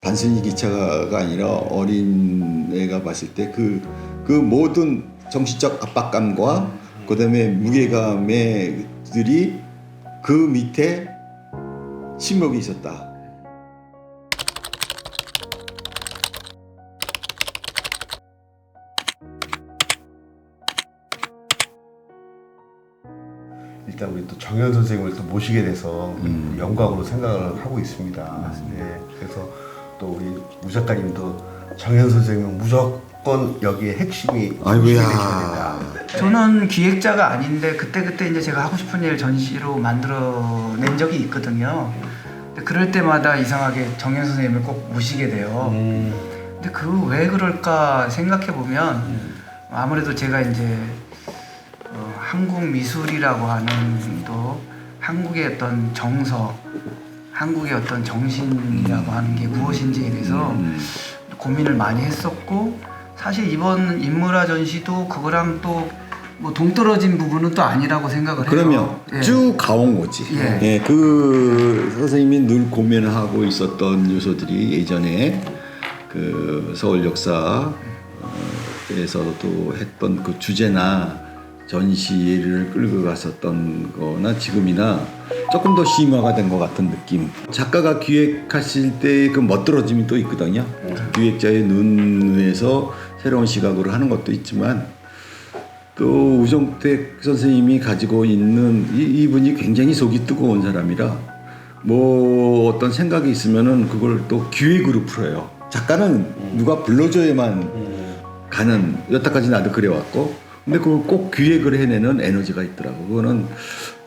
단순히 기차가 아니라 어린 애가 봤을 때 그 모든 정신적 압박감과 그다음에 무게감들이 그 밑에 침묵이 있었다. 일단 우리 또 정현 선생님을 또 모시게 돼서 영광으로 생각을 하고 있습니다. 네, 그래서 또 우리 우 작가님도 정현 선생님은 무조건 여기에 핵심이 아이고야. 되셔야 된다. 저는 기획자가 아닌데 그때 이제 제가 하고 싶은 일 전시로 만들어낸 적이 있거든요. 근데 그럴 때마다 이상하게 정현 선생님을 꼭 모시게 돼요. 근데 그 왜 그럴까 생각해 보면 아무래도 제가 이제 한국 미술이라고 하는 또 한국의 어떤 정서, 한국의 어떤 정신이라고 하는 게 무엇인지에 대해서 고민을 많이 했었고, 사실 이번 인물화 전시도 그거랑 또 뭐 동떨어진 부분은 또 아니라고 생각을 해요. 그러면 예. 쭉 가온 거지. 예. 예, 그 선생님이 늘 고민하고 있었던 요소들이 예전에 그 서울 역사에서도 했던 그 주제나 전시를 끌고 갔었던 거나 지금이나 조금 더 심화가 된 것 같은 느낌. 작가가 기획하실 때 그 멋들어짐이 또 있거든요. 기획자의 눈에서 새로운 시각으로 하는 것도 있지만 또 우정택 선생님이 가지고 있는 이분이 굉장히 속이 뜨거운 사람이라 뭐 어떤 생각이 있으면은 그걸 또 기획으로 풀어요. 작가는 누가 불러줘야만 가는, 여태까지 나도 그래왔고, 근데 그걸 꼭 기획을 해내는 에너지가 있더라고. 그거는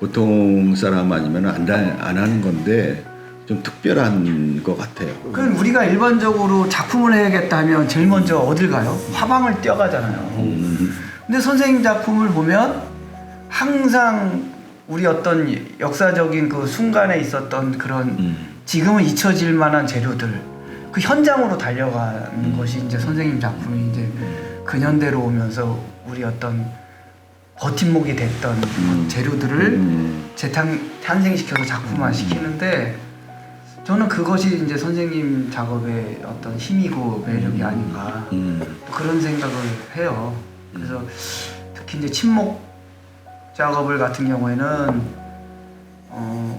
보통 사람 아니면 안 하는 건데 좀 특별한 것 같아요. 그럼 우리가 일반적으로 작품을 해야겠다 하면 제일 먼저 어딜 가요? 화방을 뛰어가잖아요. 근데 선생님 작품을 보면 항상 우리 어떤 역사적인 그 순간에 있었던 그런 지금은 잊혀질 만한 재료들, 그 현장으로 달려가는 것이 이제 선생님 작품이 이제 근현대로 오면서 우리 어떤 버팀목이 됐던 재료들을 탄생시켜서 작품화 시키는데, 저는 그것이 이제 선생님 작업의 어떤 힘이고 매력이 아닌가 그런 생각을 해요. 그래서 특히 이제 침묵 작업을 같은 경우에는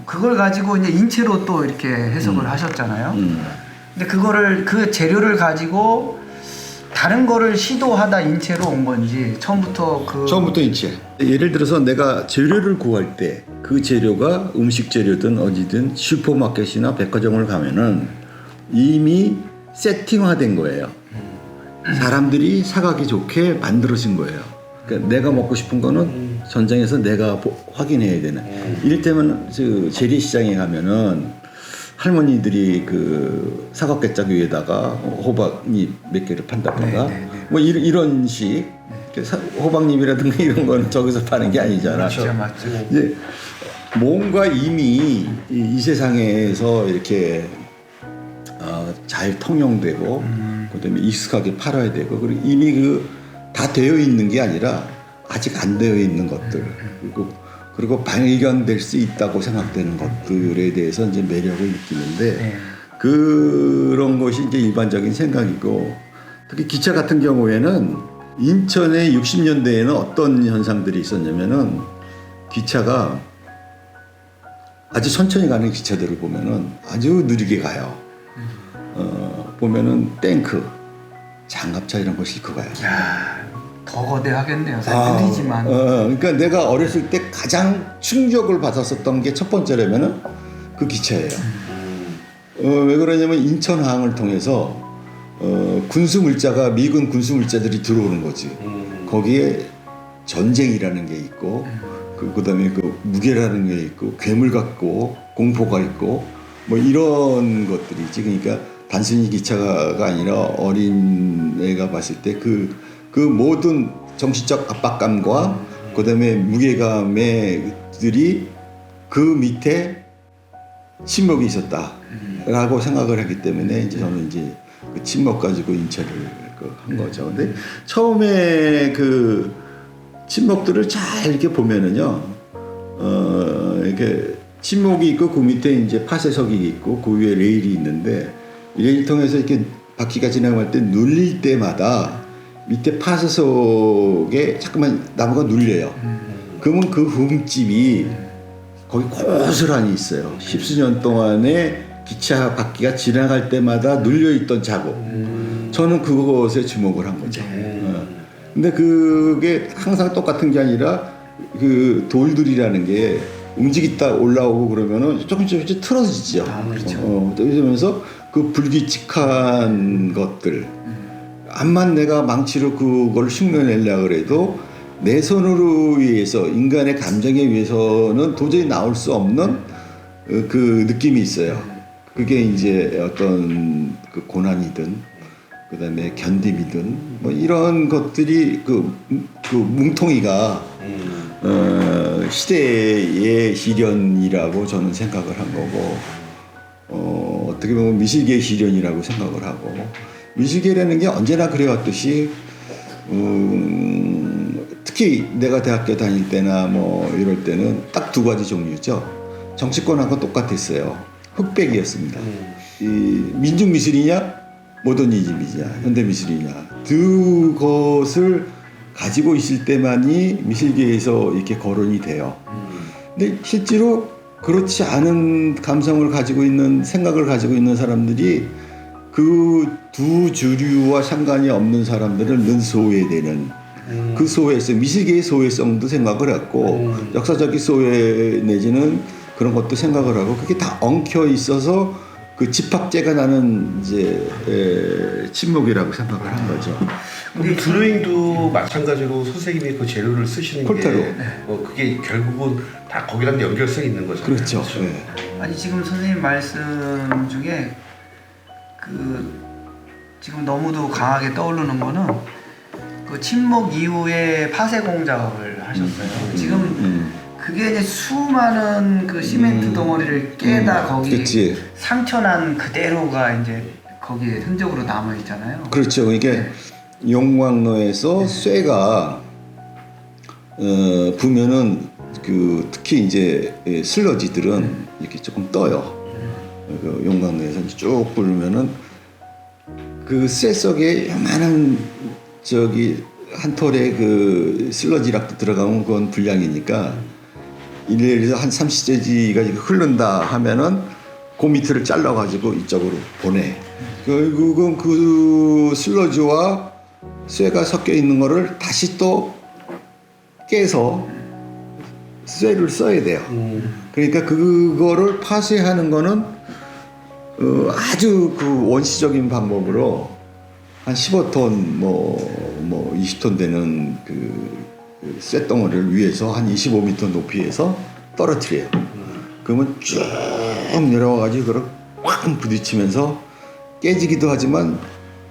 그걸 가지고 이제 인체로 또 이렇게 해석을 하셨잖아요. 근데 그거를 그 재료를 가지고 다른 거를 시도하다 인체로 온 건지 처음부터 인체. 예를 들어서 내가 재료를 구할 때 그 재료가 음식 재료든 어디든 슈퍼마켓이나 백화점을 가면은 이미 세팅화된 거예요. 사람들이 사가기 좋게 만들어진 거예요. 그러니까 내가 먹고 싶은 거는 전장에서 내가 확인해야 되는. 이를테면 그 재래시장에 가면은 할머니들이 그 사각개짝 위에다가 호박잎 몇 개를 판다든가 뭐 이런 식. 호박잎이라든가 이런 거는 저기서 파는 게 아니잖아. 맞죠, 맞죠. 이제 뭔가 이미 이 세상에서 이렇게 잘 통용되고 그다음에 익숙하게 팔아야 되고, 그리고 이미 다 되어 있는 게 아니라 아직 안 되어 있는 것들, 그리고 발견될 수 있다고 생각되는 것들에 대해서 이제 매력을 느끼는데 그런 것이 이제 일반적인 생각이고, 특히 기차 같은 경우에는 인천의 60년대에는 어떤 현상들이 있었냐면은 기차가 아주 천천히 가는 기차들을 보면은 아주 느리게 가요. 보면은 탱크, 장갑차 이런 거 싣고 가요. 야, 더 거대하겠네요. 사실 느리지만. 그러니까 내가 어렸을 때 가장 충격을 받았었던 게 첫 번째라면은 그 기차예요. 왜 그러냐면 인천항을 통해서 군수물자가 미군 군수물자들이 들어오는 거지. 거기에 전쟁이라는 게 있고, 그다음에 그 무게라는 게 있고, 괴물 같고 공포가 있고 뭐 이런 것들이지. 그러니까 단순히 기차가 아니라 어린 애가 봤을 때 그 모든 정신적 압박감과 그다음에 무게감들이 그 밑에 침묵이 있었다라고 생각을 했기 때문에 이제 저는 이제 그 침묵 가지고 인체를 한 거죠. 근데 처음에 그 침묵들을 잘 이렇게 보면은요, 이렇게 침묵이 있고 그 밑에 이제 파쇄석이 있고 그 위에 레일이 있는데 일통에서 이렇게 바퀴가 지나갈 때 눌릴 때마다 밑에 파스 속에 자꾸만 나무가 눌려요. 그러면 그 흠집이 거기 고스란히 있어요. 십수년 동안에 기차 바퀴가 지나갈 때마다 눌려있던 자국. 저는 그것에 주목을 한 거죠. 근데 그게 항상 똑같은 게 아니라 그 돌들이라는 게 움직이다 올라오고 그러면은 조금씩 틀어지죠. 그렇죠. 그러면서 그 불규칙한 것들. 암만 내가 망치로 그걸 흉내내려고 그래도 내 손으로 의해서 인간의 감정에 의해서는 도저히 나올 수 없는 그 느낌이 있어요. 그게 이제 어떤 그 고난이든 그다음에 견딤이든 뭐 이런 것들이 그 뭉텅이가 시대의 시련이라고 저는 생각을 한 거고 어떻게 보면 미실계의 시련이라고 생각을 하고 미실계라는 게 언제나 그래왔듯이 특히 내가 대학교 다닐 때나 뭐 이럴 때는 딱 두 가지 종류죠. 정치권하고 똑같았어요. 흑백이었습니다. 이 민중미술이냐 모더니즘이냐 현대미술이냐 그것을 가지고 있을 때만이 미술계에서 이렇게 거론이 돼요. 근데 실제로 그렇지 않은 감성을 가지고 있는 생각을 가지고 있는 사람들이 그 두 주류와 상관이 없는 사람들을 늘 소외되는 그 소외성, 미술계의 소외성도 생각을 했고 역사적인 소외 내지는 그런 것도 생각을 하고 그게 다 엉켜 있어서 그 집합제가 나는 이제 침묵이라고 생각을 한 거죠. 근데 드로잉도 마찬가지로 선생님이 그 재료를 쓰시는 폴타로. 게 그게 결국은 다 거기랑 연결성이 있는 거잖아요. 그렇죠. 네. 아니 지금 선생님 말씀 중에 그 지금 너무도 강하게 떠오르는 거는 그 침묵 이후에 파쇄공 작업을 하셨어요. 지금 그게 이제 수많은 그 시멘트 덩어리를 깨다 거기 그치. 상처난 그대로가 이제 거기에 흔적으로 남아 있잖아요. 그렇죠. 이게 용광로에서 쇠가 부면은 그 특히 이제 슬러지들은 이렇게 조금 떠요. 그 용광로에서 이제 쭉 부르면은 그 쇠 속에 요만한 저기 한 톨에 그 슬러지락도 들어가면 그건 불량이니까 예를 들어서 한 30cm가 흐른다 하면은 그 밑을 잘라가지고 이쪽으로 보내. 결국은 그 슬러지와 쇠가 섞여 있는 거를 다시 또 깨서 쇠를 써야 돼요. 그러니까 그거를 파쇄하는 거는 아주 그 원시적인 방법으로 한 15톤 뭐 20톤 되는 그 쇳덩어리를 위에서 한 25m 높이에서 떨어뜨려요. 그러면 쭉 내려와가지고 그걸 꽉 부딪히면서 깨지기도 하지만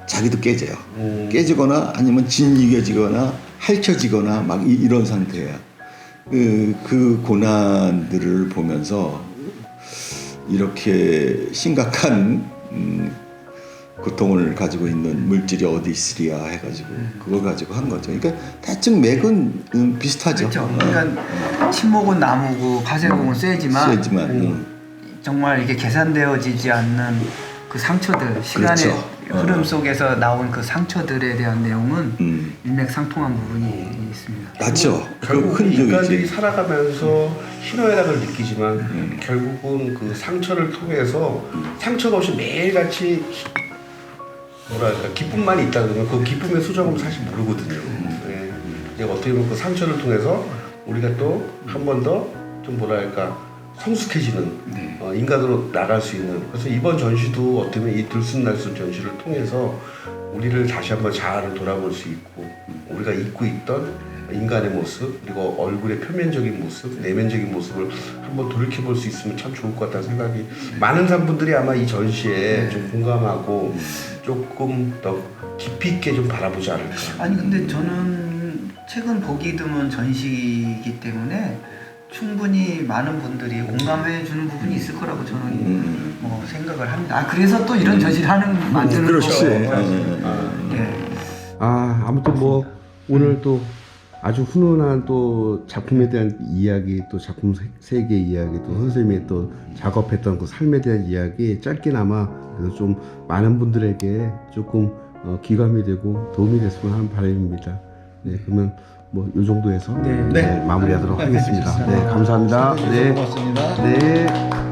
자기도 깨져요. 깨지거나 아니면 진이겨지거나 핥혀지거나 막 이런 상태예요. 그 고난들을 보면서 이렇게 심각한 고통을 가지고 있는 물질이 어디 있으리야 해가지고 그걸 가지고 한 거죠. 그러니까 대충 맥은 비슷하죠. 그렇죠. 그러니까 침묵은 나무고 파쇄공은 쇠지만 정말 이게 계산되어지지 않는 그 상처들, 시간의 그렇죠. 흐름 속에서 나온 그 상처들에 대한 내용은 일맥상통한 부분이 있습니다. 맞죠. 결국 그 인간들이 살아가면서 희노애락을 느끼지만 결국은 그 상처를 통해서 상처가 없이 매일같이 뭐랄까 기쁨만 있다 그러면 그 기쁨의 수정은 사실 모르거든요. 예. 이제 어떻게 보면 그 상처를 통해서 우리가 또 한 번 더 좀 뭐랄까 성숙해지는 인간으로 나갈 수 있는. 그래서 이번 전시도 어떻게 보면 이 들숨날숨 전시를 통해서 우리를 다시 한번 자아를 돌아볼 수 있고 우리가 잊고 있던 인간의 모습 그리고 얼굴의 표면적인 모습, 내면적인 모습을 한번 돌이켜볼 수 있으면 참 좋을 것 같다는 생각이 많은 사람들이 아마 이 전시에 좀 공감하고 조금 더 깊이 있게 좀 바라보지 않을까. 아니 근데 저는 최근 보기 드문 전시이기 때문에 충분히 많은 분들이 공감해 주는 부분이 있을 거라고 저는 뭐 생각을 합니다. 아 그래서 또 이런 전시를 만드는 그렇지. 거고. 네. 아무튼 뭐 오늘 또 아주 훈훈한 또 작품에 대한 이야기, 또 작품 세계 이야기, 또 선생님이 또 작업했던 그 삶에 대한 이야기 짧게나마 그래서 좀 많은 분들에게 조금 귀감이 되고 도움이 됐으면 하는 바람입니다. 네, 그러면 뭐 이 정도에서 네. 네, 마무리하도록 하겠습니다. 네, 감사합니다. 네, 고맙습니다. 네.